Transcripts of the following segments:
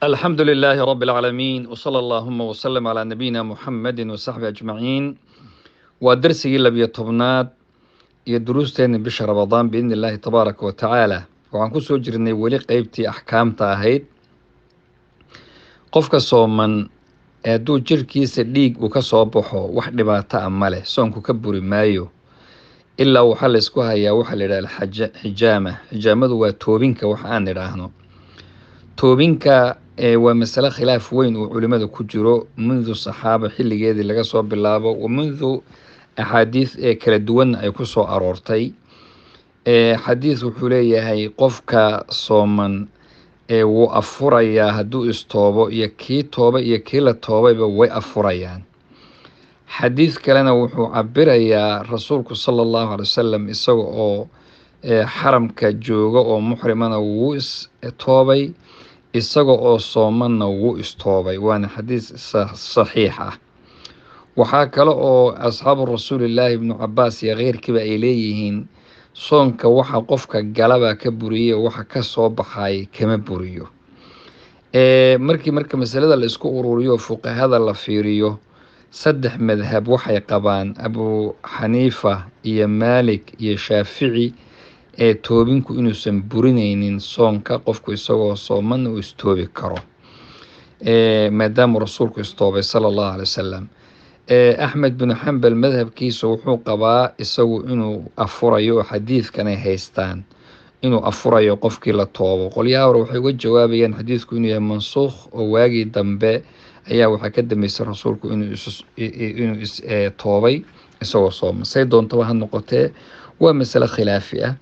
الحمد لله رب العالمين وصلى اللهم وسلم على نبينا محمد وصحبه أجمعين ودرسي لبي طبنات يدروستين بشهر رمضان بإذن الله تبارك وتعالى وعن كسو جرني ولي قيبتي أحكام تاهيد قفك صومن دو جركيس ديق وكصوبحو واحد ما تأمله صومك كبري مايو إلا وحل اسكوها يا وحل إلى حجامة دو توبينك وحان راهنو توبينك ومسألة خلاف وين وعلماء كجرو منذ الصحابة حل جيدي لغا صوب باللابو ومنذ أحاديث كلا دوان أي كسو أرورتي حديث وحوليه هاي قفك صومن وأفريا هدو استوبو يكي توبة يكي لتوبة وي أفريان حديث كلنا وحو عبريا رسولك صلى الله عليه وسلم إساو أو حرمك جوغو أو محرمنا ووس توبي isaga oo soomanna wuu istoobay waana xadiis saxiix ah waxaa kale oo asxaabu rasuulillaahi ibnu cabbaas iyo keyrkiiba ay leeyihiin soonka waxa qofka galaba ka buriyey waxa ka soo baxay kama buriyo marka masalada la isku ururiyo fuqahada la fiiriyo saddex madhab waxay qabaan abu xaniifa iyo maalik iyo shaafici toobinku inuusan burinaynin soonka qofku isagoo sooman uu istoobi karo maadaama rasuulku istoobay sala allahu alay wasalam axmed bin xambal madhabkiisa wuxuu qabaa isagu inuu afurayo oo xadiidkanay haystaan inuu afurayo qofkii la toobo qolyaha hore waxay uga jawaabayaan xadiidku inuu yahay mansuukh oo waagii dambe ayaa waxaa ka dambeysay rasuulku inuu toobay isagoo sooman say doontaba ha noqotee waa masale khilaafi ah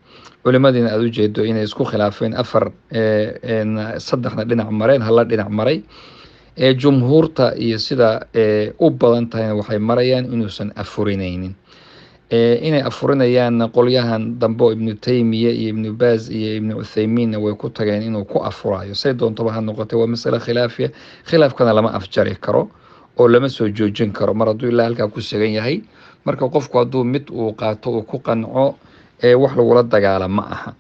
culimadiina aad u jeedo inay isku khilaafeen saddexna dhinac mareen hala dhinac maray jumhuurta iyo sida u badan tahayna waxay marayaan inuusan afurinaynin inay afurinayaanna qolyahan dambe oo ibnu taymiya iyo ibnu baaz iyo ibnu cuthaymiinna way ku tageen inuu ku afurayo say doontaba ha noqotay waa masale khilaafiya khilaafkana lama afjari karo oo lama soo joojin karo mar hadduu ilaa halkaa ku sugan yahay marka qofku hadduu mid uu qaato uu ku qanco wax lagula dagaala ma aha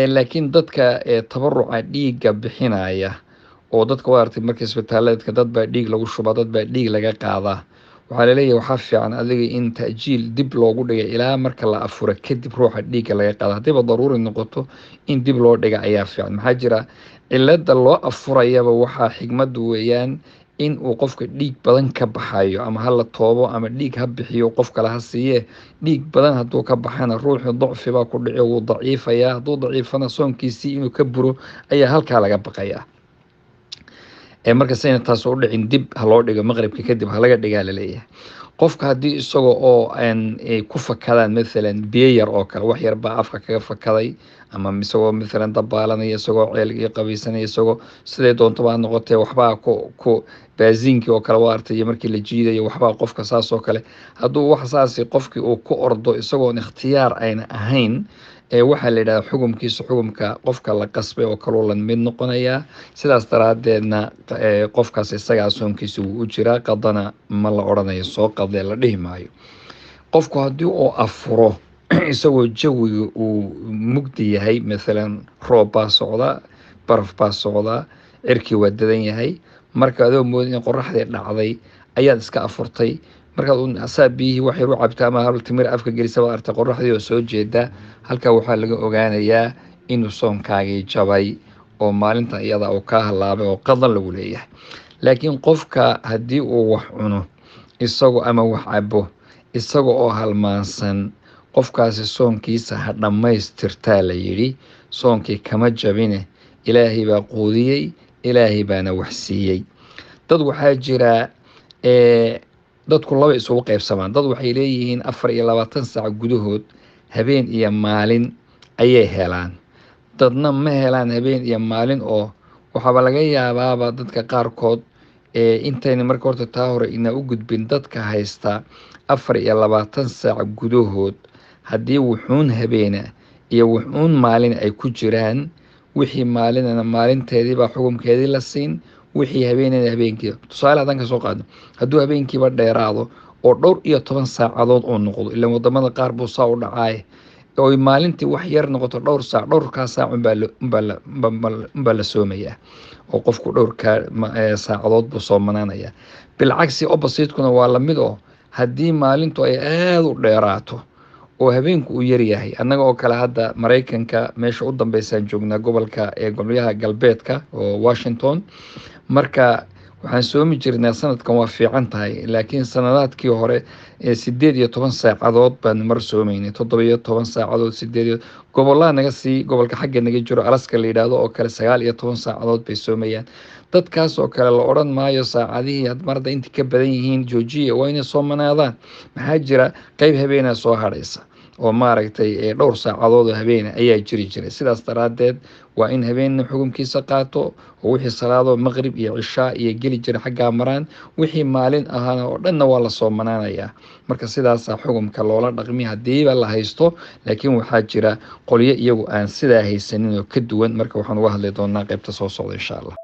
laakiin dadka tabaruca dhiigga bixinaya oo dadka waartay marka isbitaaladka dad baa dhiig lagu shubaa dad baa dhiig laga qaadaa waxaa laleeyahay waxaa fiican adiga in ta'jiil dib loogu dhigay ilaa marka la afura kadib ruuxa dhiigga laga qaada haddiiba daruuri noqoto in dib loo dhiga ayaa fiican maxaa jira cilada loo afurayaba waxaa xigmadu weeyaan in uu qofka dhiig badan ka baxayo ama hala toobo ama dhiig ha bixiyo qof kale ha siiye dhiig badan hadduu ka baxana ruuxu dacfi baa ku dhici wuu daciifayaa hadduu daciifana soonkiisii inuu ka buro ayaa halkaa laga baqayaa markasayna taas u dhicin dib ha loo dhigo maqribka kadib ha laga dhigaa laleeyahay qofka haddii isagoo oo ku fakadaan maalan biyo yar oo kale wax yar baa afka kaga fakaday ama isagoo maalan dabaalanaya isagoo ceelgii qabaysanaya isagoo siday doontaba ha noqotee waxbaa ku baasiinkii oo kale waartay iyo markii la jiidayo waxbaa qofka saas oo kale hadduu wax saasi qofkii uu ku ordo isagoon ikhtiyaar ayna ahayn waxaa la yidhahdaa xukumkiisa xukumka qofka la qasbay oo kaluu la mid noqonayaa sidaas daraadeedna qofkaas isagaa soonkiisa wuu u jiraa qadana ma la odhanayo soo qadee la dhihi maayo qofku haddii uu afuro isagoo jawiga uu mugdi yahay maalan roob baa socda baraf baa socda cirkii waa dadan yahay marka adoo mooda in qoraxdii dhacday ayaad iska afurtay markaad asaa biyihii wax yar u cabta ama hal timir afka gelisaba arta qoraxdii oo soo jeeda halkaa waxaa laga ogaanayaa inuu soonkaagii jabay oo maalinta iyada uu kaa halaabay oo qadan lagu leeyahay laakiin qofka haddii uu wax cuno isagoo ama wax cabo isaga oo halmaansan qofkaasi soonkiisa ha dhammaystirtaa la yidhi soonkii kama jabine ilaahay baa quudiyey ilaahay baana wax siiyey dad waxaa jira dadku laba isugu qaybsamaan dad waxay leeyihiin 24 saac gudahood habeen iyo maalin ayay helaan dadna ma helaan habeen iyo maalin oo waxaaba laga yaabaaba dadka qaarkood intayna marka horta taa hore ina u gudbin dadka haysta 24 saac gudahood haddii wuxuun habeena iyo wuxuun maalin ay ku jiraan wixii maalinana maalinteedii baa xukunkeedii la siin wixii habeenayna habeenkii tusaale hadan ka soo qaadno hadduu habeenkiiba dheeraado oo dhowr iyo 10 saacadood oo noqdo ilaa wadamada qaar buu saa u dhacay oo maalintii wax yar noqoto dhowr saac, dhowrkaas saac unbaa la soomayaa oo qofku saacadood buu soomanaanayaa. Bilcagsi opposite-kuna waa lamid oo haddii maalintu ay aada u dheeraato oo habeenku uu yaryahay, annaga oo kale hadda Maraykanka meesha u dambeysaan joognaa gobolka gobolaha galbeedka oo Washington, marka waxaan soomi jirnaa sanadkan waa fiican tahay, laakiin sanadaadkii hore 18 saacadood baan mar soomaynay, 17 saacadood, gobolada gobolka xagga naga jiro Alaska la yidhaahdo oo kale 19 saacadood bay soomayaan. dadkaas oo kale la odhan maayo saacadihii had marda inta ka badan yihiin joojiya, waa inay soomanaadaan. Maxaa jira qayb habeenaa soo hadhaysa oo maaragtay dhowr saacadood oo habeena ayaa jiri jiray. Sidaas daraaddeed waa in habeenna xukunkiisa qaato oo wixii salaado maqrib iyo cishaa iyo geli jira xaggaa maraan, wixii maalin ahaana oo dhanna waa la soomanaanayaa. Marka sidaasaa xukunka loola dhaqmi haddiiba la haysto, laakiin waxaa jira qolyo iyagu aan sidaa haysanin oo ka duwan. Marka waxaan uga hadli doonaa qaybta soo socda insha allah.